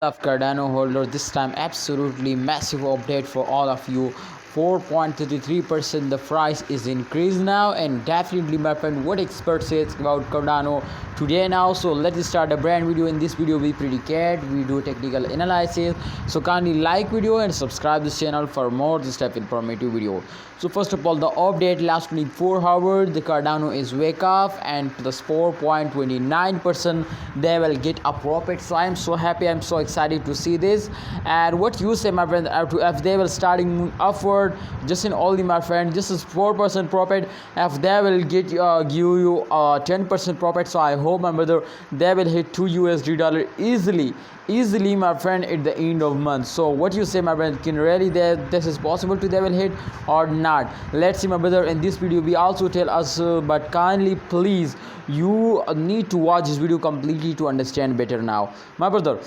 Of Cardano holder, this time absolutely massive update for all of you. 4.33% the price is increased now, and definitely my friend what expert says about Cardano today now. So let's start a brand video. In this video we predicate, we do technical analysis, so kindly like video and subscribe this channel for more this type informative video. So first of all, the update last 24 hours, the Cardano is wake up and plus 4.29% they will get a profit. So I'm so happy, I'm so excited to see this. And what you say, my friend, if they will starting upward, just in only, my friend, this is 4% profit. If they will get give you 10% profit, so I hope, my brother, they will hit $2 easily, my friend, at the end of month. So what you say, my friend, can really this is possible to they will hit or not? Let's see, my brother. In this video we also tell us, but kindly please you need to watch this video completely to understand better now, my brother.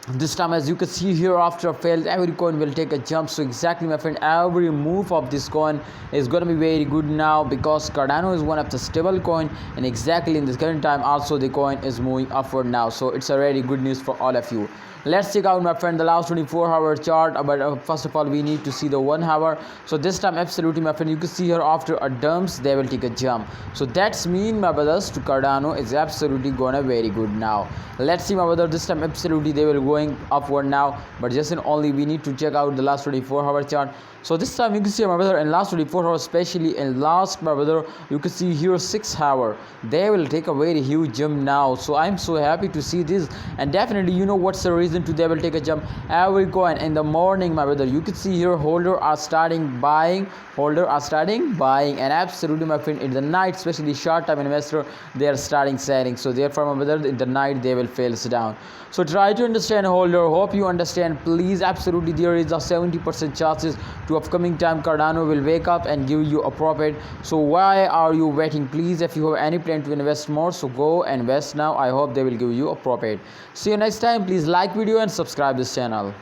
This time, as you can see here, after a fail, every coin will take a jump. So exactly, my friend, every move of this coin is going to be very good now, because Cardano is one of the stable coin, and exactly in this current time also the coin is moving upward now. So it's a very good news for all of you. Let's check out, my friend, the last 24-hour chart. But first of all, we need to see the 1 hour. So this time absolutely, my friend, you can see here after a dumps they will take a jump. So that's mean, my brothers, to Cardano is absolutely gonna very good now. Let's see, my brother, this time absolutely they will going upward now, but just in only we need to check out the last 24-hour chart. So this time you can see, my brother, in last 24 hours, especially in last, my brother, you can see here 6 hour they will take a very huge jump now. So I'm so happy to see this, and definitely you know what's the reason to they will take a jump. Every coin in the morning, my brother, you can see here holder are starting buying, and absolutely, my friend, in the night, especially short time investor, they are starting selling. So therefore, my brother, in the night they will fail down. So try to understand, holder, hope you understand, please. Absolutely there is a 70% chances to upcoming time Cardano will wake up and give you a profit. So why are you waiting? Please, if you have any plan to invest more, so go invest now. I hope they will give you a profit. See you next time. Please like video and subscribe this channel.